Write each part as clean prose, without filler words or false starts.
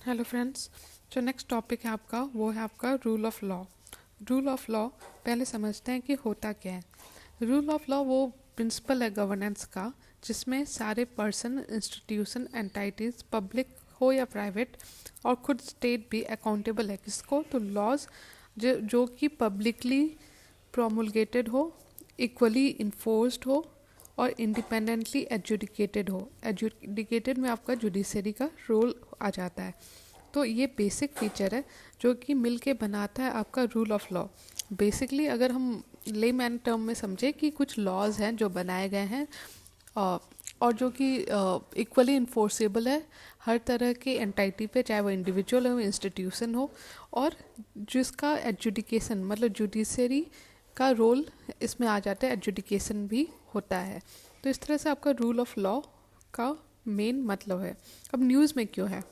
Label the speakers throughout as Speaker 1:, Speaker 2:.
Speaker 1: Hello friends. जो next topic है आपका वो है आपका rule of law. Rule of law पहले समझते हैं कि होता क्या है। रूल ऑफ लॉ वो प्रिंसिपल है गवर्नेंस का जिसमें सारे पर्सन, इंस्टीट्यूशन, एंटाइटीज, पब्लिक हो या प्राइवेट और खुद स्टेट भी अकाउंटेबल है किसको, तो लॉज जो कि पब्लिकली प्रोमुलगेटेड हो, इक्वली इन्फोर्स्ड हो और इंडिपेंडेंटली एजुडिकेटेड हो। एजुडिकेटेड में आपका जुडिशरी का रोल आ जाता है। तो ये बेसिक फीचर है जो कि मिल के बनाता है आपका रूल ऑफ लॉ। बेसिकली अगर हम लेमैन टर्म में समझे कि कुछ लॉज हैं जो बनाए गए हैं और जो कि इक्वली इन्फोर्सेबल है हर तरह के एंटाइटी पे, चाहे वो इंडिविजुअल हो, इंस्टीट्यूशन हो, और जिसका एजुडिकेशन मतलब जुडिशरी का रोल इसमें आ जाता है, एजुडिकेशन भी होता है। तो इस तरह से आपका रूल ऑफ लॉ का मेन मतलब है। अब न्यूज़ में क्यों है?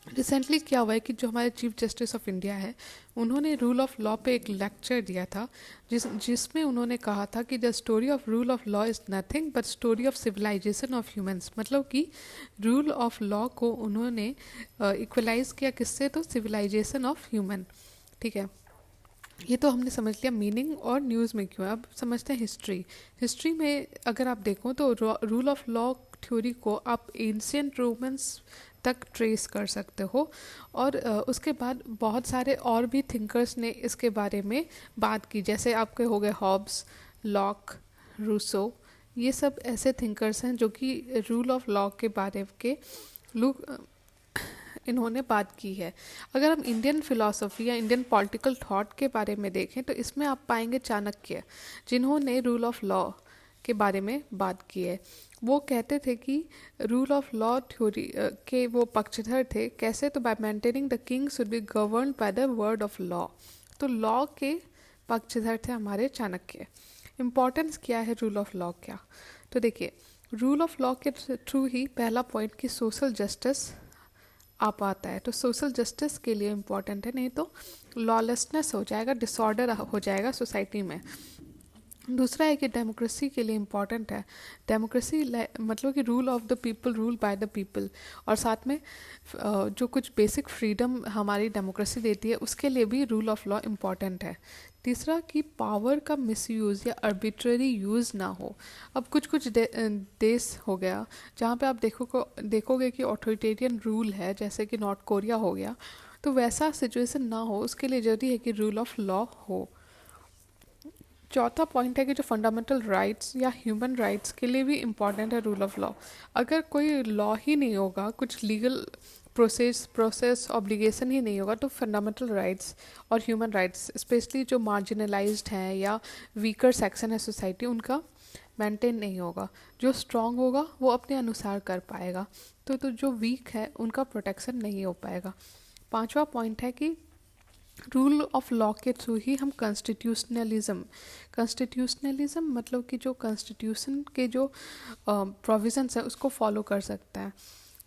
Speaker 1: रिसेंटली क्या हुआ है कि जो हमारे चीफ जस्टिस ऑफ इंडिया है उन्होंने रूल ऑफ लॉ पे एक लेक्चर दिया था जिसमें उन्होंने कहा था कि the story of rule of law is nothing but story of civilisation of humans. मतलब कि रूल ऑफ लॉ को उन्होंने इक्वलाइज किया किससे, तो सिविलाइजेशन ऑफ ह्यूमन। ठीक है, ये तो हमने समझ लिया मीनिंग और न्यूज़ में क्यों है। अब समझते हैं हिस्ट्री। हिस्ट्री में अगर आप देखो तो रूल ऑफ लॉ थ्योरी को आप एंशिएंट रोमन्स तक ट्रेस कर सकते हो और उसके बाद बहुत सारे और भी थिंकर्स ने इसके बारे में बात की, जैसे आपके हो गए हॉब्स, लॉक, रूसो। ये सब ऐसे थिंकर्स हैं जो कि रूल ऑफ लॉ के बारे के लोग इन्होंने बात की है। अगर हम इंडियन फिलॉसफी या इंडियन पॉलिटिकल थॉट के बारे में देखें तो इसमें आप पाएंगे चाणक्य, जिन्होंने रूल ऑफ लॉ के बारे में बात की है। वो कहते थे कि रूल ऑफ लॉ थ्योरी के वो पक्षधर थे। कैसे? तो bye maintaining the king should be govern by the word of law. तो लॉ के पक्षधर थे हमारे चाणक्य। इम्पॉर्टेंस क्या है रूल ऑफ लॉ क्या? तो देखिए, रूल ऑफ लॉ के थ्रू ही पहला पॉइंट कि सोशल जस्टिस आ पाता है। तो सोशल जस्टिस के लिए इम्पॉर्टेंट है, नहीं तो लॉलेसनेस हो जाएगा, डिसऑर्डर हो जाएगा सोसाइटी में। दूसरा है कि डेमोक्रेसी के लिए इम्पॉर्टेंट है। डेमोक्रेसी मतलब कि rule of the people, rule by the people, और साथ में जो कुछ बेसिक फ्रीडम हमारी डेमोक्रेसी देती है उसके लिए भी रूल ऑफ लॉ इम्पॉर्टेंट है। तीसरा कि पावर का मिसयूज़ या आर्बिट्ररी यूज़ ना हो। अब कुछ देश हो गया जहाँ पे आप देखोगे कि ऑथोरिटेरियन रूल है, जैसे कि नॉर्थ कोरिया हो गया, तो वैसा सिचुएशन ना हो उसके लिए ज़रूरी है कि रूल ऑफ लॉ हो। चौथा पॉइंट है कि जो फंडामेंटल राइट्स या ह्यूमन राइट्स के लिए भी इम्पॉर्टेंट है रूल ऑफ लॉ। अगर कोई लॉ ही नहीं होगा, कुछ लीगल प्रोसेस ऑब्लिगेशन ही नहीं होगा, तो फंडामेंटल राइट्स और ह्यूमन राइट्स, स्पेशली जो मार्जिनलाइज्ड हैं या वीकर सेक्शन है सोसाइटी, उनका मेंटेन नहीं होगा। जो स्ट्रांग होगा वो अपने अनुसार कर पाएगा, तो जो वीक है उनका प्रोटेक्शन नहीं हो पाएगा। पांचवा पॉइंट है कि रूल ऑफ लॉ के थ्रू ही हम कॉन्स्टिट्यूशनलिज्म मतलब कि जो कॉन्स्टिट्यूशन के जो प्रोविजंस है उसको फॉलो कर सकते हैं,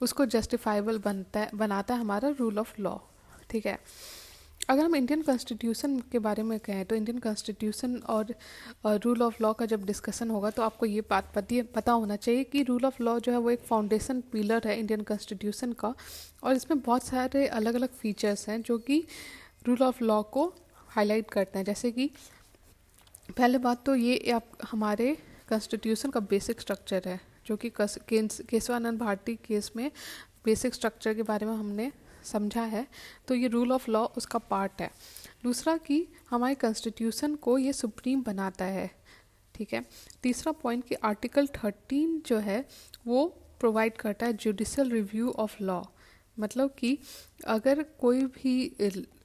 Speaker 1: उसको जस्टिफाइबल बनाता है हमारा रूल ऑफ लॉ। ठीक है, अगर हम इंडियन कॉन्स्टिट्यूशन के बारे में कहें तो इंडियन कॉन्स्टिट्यूशन और रूल ऑफ लॉ का जब डिस्कशन होगा तो आपको ये बात पता होना चाहिए कि रूल ऑफ लॉ जो है वो एक फाउंडेशन पिलर है इंडियन कॉन्स्टिट्यूशन का, और इसमें बहुत सारे अलग अलग फीचर्स हैं जो कि रूल ऑफ लॉ को हाईलाइट करते हैं। जैसे कि पहले बात तो ये आप हमारे कॉन्स्टिट्यूशन का बेसिक स्ट्रक्चर है, जो कि केशवानंद भारती केस में बेसिक स्ट्रक्चर के बारे में हमने समझा है, तो ये रूल ऑफ लॉ उसका पार्ट है। दूसरा कि हमारे कॉन्स्टिट्यूशन को ये सुप्रीम बनाता है। ठीक है, तीसरा पॉइंट कि आर्टिकल 13 जो है वो प्रोवाइड करता है जुडिशियल रिव्यू ऑफ लॉ। मतलब कि अगर कोई भी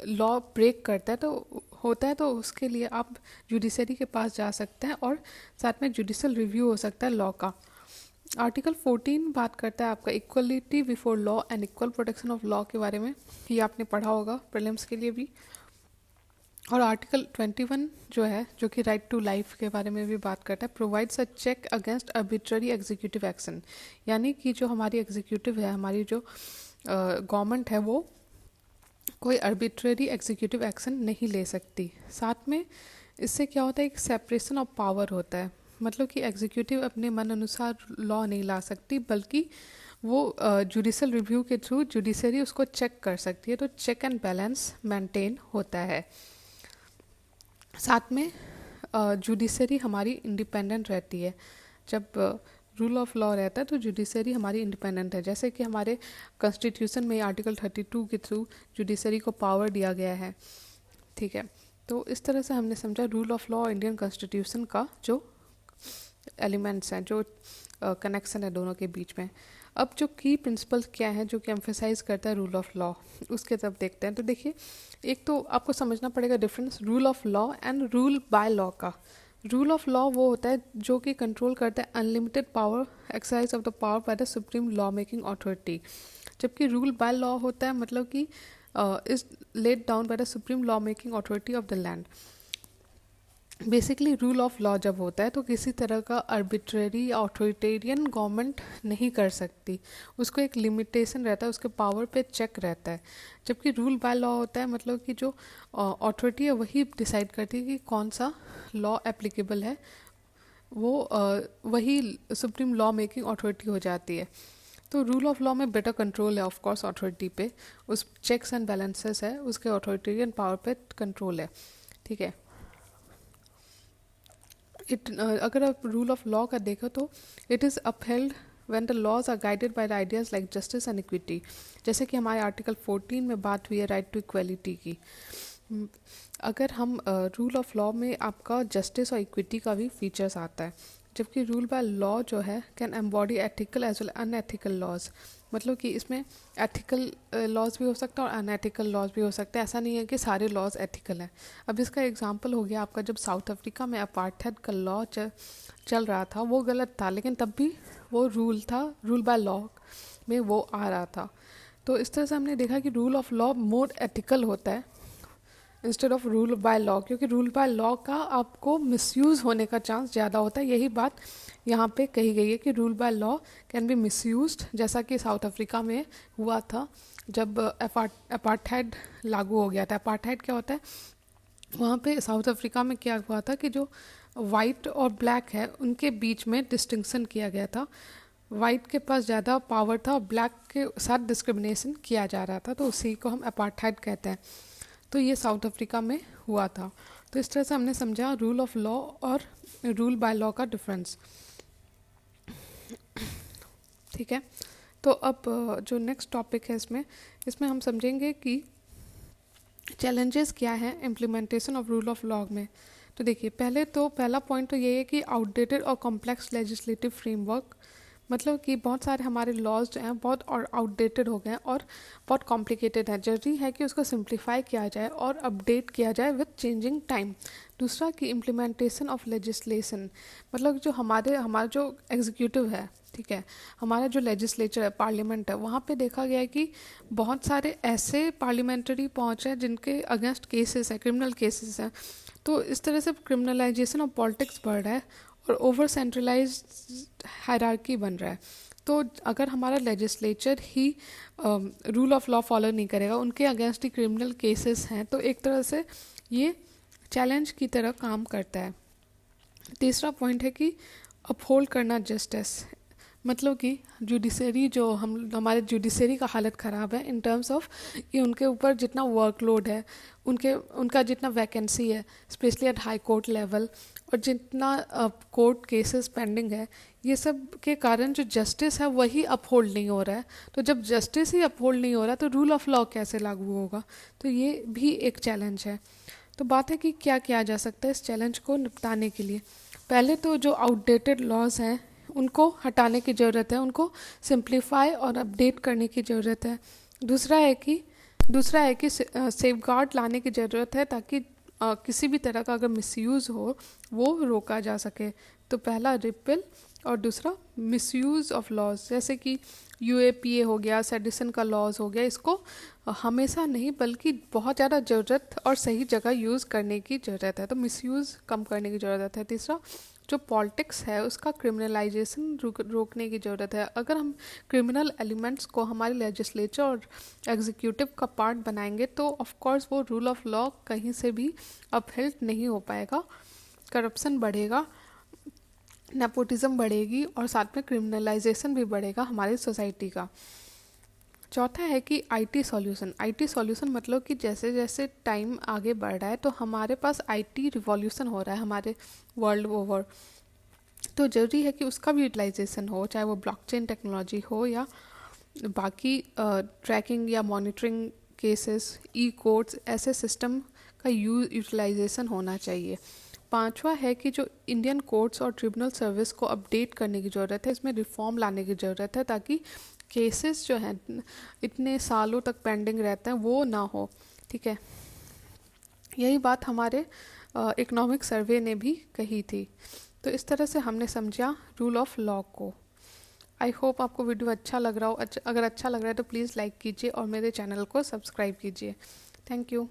Speaker 1: लॉ ब्रेक करता है तो उसके लिए आप जुडिशरी के पास जा सकते हैं और साथ में जुडिशियल रिव्यू हो सकता है लॉ का। आर्टिकल 14 बात करता है आपका equality before law and equal protection of law के बारे में, ये आपने पढ़ा होगा प्रीलिम्स के लिए भी। और आर्टिकल 21 जो है, जो कि राइट टू लाइफ के बारे में भी बात करता है, provides a check against arbitrary executive action. यानी कि जो हमारी एग्जीक्यूटिव है, हमारी जो गवर्नमेंट है, वो कोई आर्बिट्ररी एग्जीक्यूटिव एक्शन नहीं ले सकती। साथ में इससे क्या होता है, एक सेपरेशन ऑफ पावर होता है। मतलब कि एग्जीक्यूटिव अपने मन अनुसार लॉ नहीं ला सकती, बल्कि वो जुडिशल रिव्यू के थ्रू जुडिशरी उसको चेक कर सकती है, तो चेक एंड बैलेंस मेंटेन होता है। साथ में जुडिशरी हमारी इंडिपेंडेंट रहती है। जब रूल ऑफ लॉ रहता है तो जुडिशरी हमारी इंडिपेंडेंट है, जैसे कि हमारे कॉन्स्टिट्यूशन में आर्टिकल 32 के थ्रू जुडिशरी को पावर दिया गया है। ठीक है, तो इस तरह से हमने समझा rule of law Indian constitution का जो एलिमेंट्स हैं, जो कनेक्शन है दोनों के बीच में। अब जो की प्रिंसिपल्स क्या है जो कि एम्फेसाइज करता है रूल ऑफ लॉ, उसके तरफ देखते हैं। तो देखिए, एक तो आपको समझना पड़ेगा difference rule of law and rule by law का। रूल ऑफ लॉ वो होता है जो कि कंट्रोल करता है unlimited power exercise of the power by the supreme law making authority, जबकि रूल बाय लॉ होता है मतलब कि is laid down by the supreme law making authority of the land. Basically rule of law जब होता है तो किसी तरह का आर्बिट्रेरी या ऑथोरिटेरियन गवर्नमेंट नहीं कर सकती, उसको एक लिमिटेशन रहता है, उसके पावर पे चेक रहता है। जबकि रूल बाय लॉ होता है मतलब कि जो अथॉरिटी है वही डिसाइड करती है कि कौन सा लॉ एप्लीकेबल है, वो वही सुप्रीम लॉ मेकिंग अथॉरिटी हो जाती है। तो रूल ऑफ लॉ में बेटर कंट्रोल है ऑफ कोर्स अथॉरिटी पे, उस चेक्स एंड बैलेंसेस है, उसके अथॉरिटेरियन पावर पे कंट्रोल है। ठीक है, अगर आप रूल ऑफ लॉ का देखो तो it is upheld when the laws are guided by the ideas like justice and equity, जैसे कि हमारे आर्टिकल 14 में बात हुई है राइट टू इक्वलिटी की। अगर हम रूल ऑफ लॉ में आपका जस्टिस और इक्विटी का भी फीचर्स आता है, जबकि रूल बाय लॉ जो है can embody ethical as well unethical laws, मतलब कि इसमें एथिकल लॉज भी हो सकता है और अनएथिकल लॉज भी हो सकते हैं। ऐसा नहीं है कि सारे लॉज एथिकल हैं। अब इसका एग्जांपल हो गया आपका, जब साउथ अफ्रीका में अपार्थाइड का लॉ चल रहा था, वो गलत था लेकिन तब भी वो रूल था, रूल बाय लॉ में वो आ रहा था। तो इस तरह से हमने देखा कि rule of law more ethical होता है instead of rule by law, क्योंकि रूल बाय लॉ का आपको मिसयूज़ होने का चांस ज़्यादा होता है। यही बात यहाँ पे कही गई है कि rule by law can be misused, जैसा कि साउथ अफ्रीका में हुआ था जब अपार्थाइड लागू हो गया था। अपार्थाइड क्या होता है, वहाँ पे साउथ अफ्रीका में क्या हुआ था कि जो वाइट और ब्लैक है उनके बीच में डिस्टिंक्शन किया गया था। वाइट के पास ज़्यादा पावर था और ब्लैक के साथ डिस्क्रिमिनेशन किया जा रहा था, तो उसी को हम अपार्थाइड कहते हैं। तो ये साउथ अफ्रीका में हुआ था। तो इस तरह से हमने समझा रूल ऑफ लॉ और रूल बाय लॉ का डिफरेंस। ठीक है, तो अब जो नेक्स्ट टॉपिक है इसमें हम समझेंगे कि चैलेंजेस क्या हैं implementation of rule of law में। तो देखिए, पहला पॉइंट तो ये है कि आउटडेटेड और कॉम्प्लेक्स लेजिस्लेटिव फ्रेमवर्क, मतलब कि बहुत सारे हमारे लॉज जो हैं बहुत और आउटडेटेड हो गए हैं और बहुत कॉम्प्लिकेटेड है। जरूरी है कि उसको सिंप्लीफाई किया जाए और अपडेट किया जाए विद चेंजिंग टाइम। दूसरा कि इम्प्लीमेंटेशन ऑफ लेजिस्लेशन, मतलब जो हमारा जो एग्जीक्यूटिव है, ठीक है, हमारा जो लेजिस्लेचर है, पार्लियामेंट है, वहाँ पे देखा गया है कि बहुत सारे ऐसे पार्लियामेंट्री पहुँच हैं जिनके अगेंस्ट केसेस हैं, क्रिमिनल केसेस हैं। तो इस तरह से क्रिमिनलाइजेशन ऑफ पॉलिटिक्स बढ़ रहा है और ओवर सेंट्रलाइज हायरार्की बन रहा है। तो अगर हमारा legislature he rule of law follow नहीं करेगा, उनके अगेंस्ट ही क्रिमिनल केसेस हैं, तो एक तरह से ये चैलेंज की तरह काम करता है। तीसरा पॉइंट है कि अपहोल्ड करना जस्टिस, मतलब कि जुडिशरी जो हमारे जुडिशरी का हालत ख़राब है इन टर्म्स ऑफ कि उनके ऊपर जितना वर्कलोड है, उनका जितना वैकेंसी है specially at high court level, और जितना कोर्ट केसेस पेंडिंग है, ये सब के कारण जो जस्टिस है वही अपहोल्ड नहीं हो रहा है। तो जब जस्टिस ही अपहोल्ड नहीं हो रहा तो रूल ऑफ लॉ कैसे लागू होगा? तो ये भी एक चैलेंज है। तो बात है कि क्या किया जा सकता है इस चैलेंज को निपटाने के लिए। पहले तो जो आउटडेटेड लॉज हैं उनको हटाने की ज़रूरत है, उनको सिंप्लीफाई और अपडेट करने की ज़रूरत है। दूसरा है कि सेफगार्ड लाने की ज़रूरत है ताकि किसी भी तरह का अगर मिसयूज़ हो वो रोका जा सके। तो पहला रिपेल और दूसरा मिसयूज़ ऑफ लॉज, जैसे कि यूएपीए हो गया, सेडिशन का लॉज हो गया, इसको हमेशा नहीं बल्कि बहुत ज़्यादा ज़रूरत और सही जगह यूज़ करने की ज़रूरत है। तो मिसयूज़ कम करने की ज़रूरत है। तीसरा, जो पॉलिटिक्स है उसका क्रिमिनलाइजेशन रोकने की ज़रूरत है। अगर हम क्रिमिनल एलिमेंट्स को हमारे लेजिस्लेचर और एग्जीक्यूटिव का पार्ट बनाएंगे तो ऑफ कोर्स वो रूल ऑफ लॉ कहीं से भी अपहेल्ड नहीं हो पाएगा, करप्शन बढ़ेगा नेपोटिज्म बढ़ेगी और साथ में क्रिमिनलाइजेशन भी बढ़ेगा हमारी सोसाइटी का। चौथा है कि आईटी सॉल्यूशन मतलब कि जैसे जैसे टाइम आगे बढ़ रहा है तो हमारे पास आईटी रिवॉल्यूशन हो रहा है हमारे वर्ल्ड ओवर, तो ज़रूरी है कि उसका भी यूटिलाइजेशन हो, चाहे वो ब्लॉकचेन टेक्नोलॉजी हो या बाकी ट्रैकिंग या मॉनिटरिंग केसेस, ई कोड्स, ऐसे सिस्टम का यूटिलाइजेशन होना चाहिए। पांचवा है कि जो इंडियन कोर्ट्स और ट्रिब्यूनल सर्विस को अपडेट करने की ज़रूरत है, इसमें रिफॉर्म लाने की ज़रूरत है ताकि केसेस जो हैं इतने सालों तक पेंडिंग रहते हैं वो ना हो। ठीक है, यही बात हमारे इकोनॉमिक सर्वे ने भी कही थी। तो इस तरह से हमने समझा रूल ऑफ लॉ को। आई होप आपको वीडियो अच्छा लग रहा हो। अगर अच्छा लग रहा है तो प्लीज़ लाइक कीजिए और मेरे चैनल को सब्सक्राइब कीजिए। Thank you.